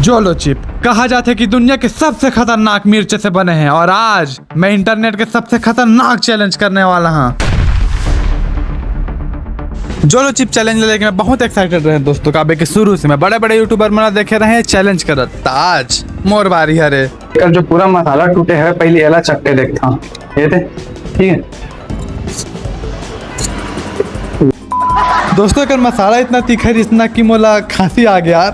जोलो chip कहा जाता है कि दुनिया के सबसे खतरनाक मिर्च से बने हैं और आज मैं इंटरनेट के सबसे खतरनाक चैलेंज करने वाला हूँ। जोलो चिप चैलेंज लेके मैं बहुत एक्साइटेड रहे दोस्तों। काबे के शुरू से मैं बड़े बड़े यूट्यूबर मना देखे रहे हैं चैलेंज करत, आज मोर बारी है रे। कल जो पूरा मसाला टूटे है पहले एला चक्के देखता हूँ। ये थे ठीक है दोस्तों, अगर मसाला इतना तीखा है इतना कि मोला खांसी आ गया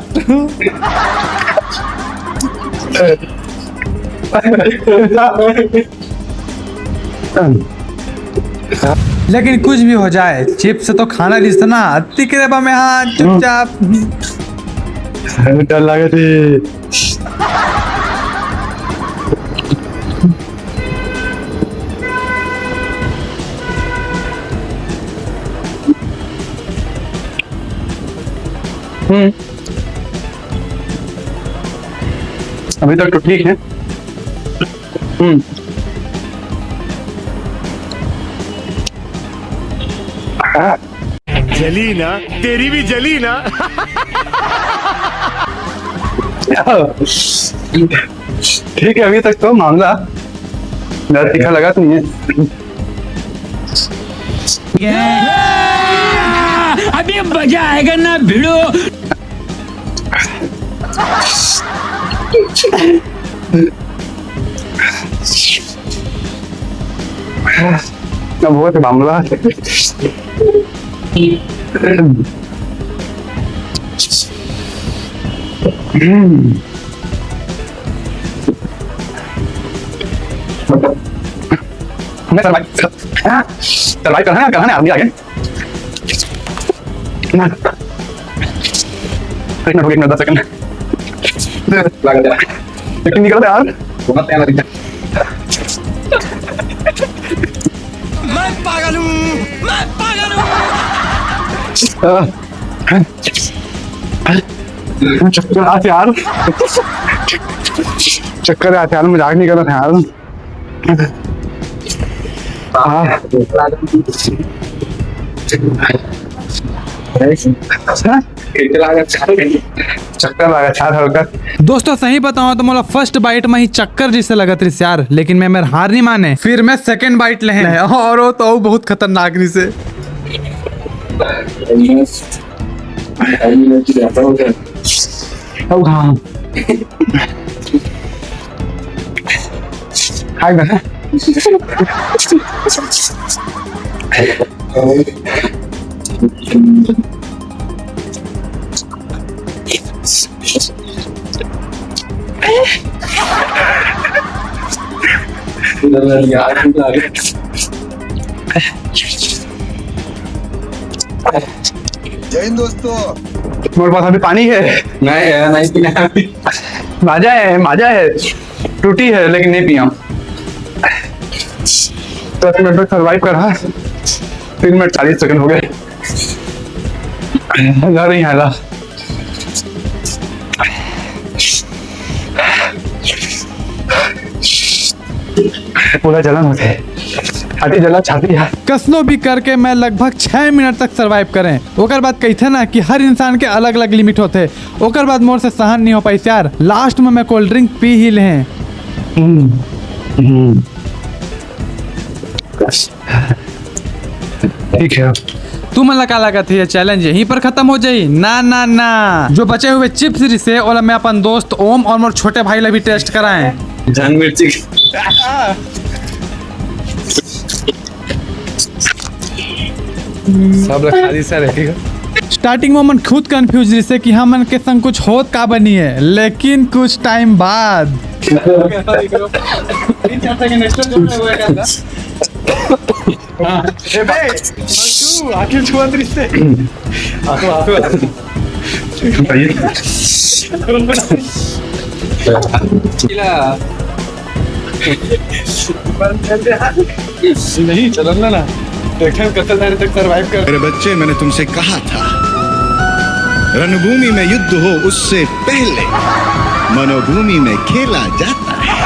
लेकिन कुछ भी हो जाए चिप से तो खाना रिश्ता ना तिकरेबा में हाथ चुपचाप डर लगे थे। अभी तक तो ठीक है। जली ना, तेरी भी जली ना। ठीक है, अभी तक तो मामला ज्यादा तीखा लगा तो नहीं है। अभी मजा आएगा ना भिड़ो। अब वो तो मामला मैं सरवाइव करना है आदमी आगे। एक मिनट 10 सेकंड लेकिन निकल यार। मैं पागल हूँ। चक्कर आते यार, चक्कर आते यार, मजाक नहीं कर रहा था यार। चक्कर लगा चार हल्का। दोस्तों सही बताऊं तो मोला फर्स्ट बाइट में ही चक्कर जिसे लगत रही यार, लेकिन मैं मेरे हार नहीं माने। फिर मैं सेकंड बाइट ले और वो तो बहुत खतरनाक रही से। हाय ना जय हिंद दोस्तों। मेरे पास अभी पानी है। नहीं पीना। माजा है टूटी है लेकिन नहीं पिया। 10 मिनट तक सर्वाइव कर रहा। 3 मिनट 40 सेकंड हो गए। घर नहीं आला। पूरा जलन होता है, छाती जला छाती है। कसनो भी करके मैं लगभग 6 मिनट तक सरवाइव करें। ओकर बाद कहते ना कि हर इंसान के अलग अलग लिमिट होते। ओकर बाद मोर से सहन नहीं हो पाई यार। लास्ट में मैं कोल्ड ड्रिंक पी ही ले। ठीक है। तू मन लगा लगा था ये चैलेंज यहीं पर खत्म हो जाई? ना ना ना, जो बचे हुए चिप्स से और मैं अपन दोस्त ओम और मोर छोटे भाई ला भी टेस्ट कराएं। जान मिर्ची सब लोग खाली सा रहेगा। स्टार्टिंग में मन खुद कंफ्यूज रही से कि हमन के संग कुछ होत का बनी है, लेकिन कुछ टाइम बाद आखिर छुआ से नहीं चलना ना देखने कत्ल तक सरवाइव कर। मेरे बच्चे, मैंने तुमसे कहा था रणभूमि में युद्ध हो उससे पहले मनोभूमि में खेला जाता है।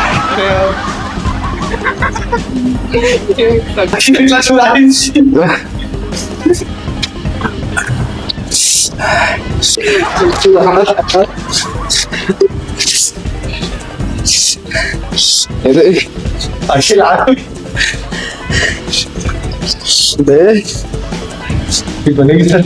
अच्छी लाग दे बनेगी सर।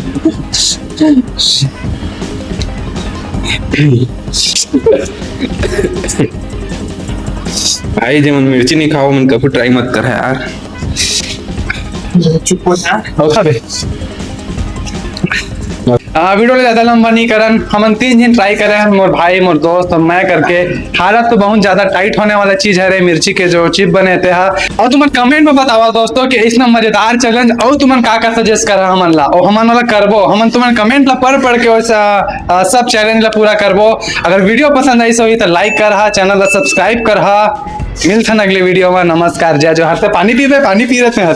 भाई जे मन मिर्ची नहीं खाओ मन कभी ट्राई मत कर यार। चुप हो जा ओखा बे। वीडियो ले ज्यादा लंबा नहीं करन, हम 3 दिन ट्राई करें मोर भाई मोर दोस्त और मैं करके। हालत तो बहुत ज्यादा टाइट होने वाला चीज है रे, मिर्ची के जो चिप बने थे। और तुम कमेंट में बतावा दोस्तों कि इसमें मजेदार चैलेंज और तुम का सजेस्ट कर हमन ला और हमन वाला करबो। हमन तुम कमेंट ला पढ़ के वैसा सब चैलेंज ला पूरा करबो। अगर वीडियो पसंद आई सो तो लाइक कर, चैनल ला सब्सक्राइब कर। मिलते हैं अगले वीडियो में। नमस्कार। जय जोहार। से पानी पी रहे हैं।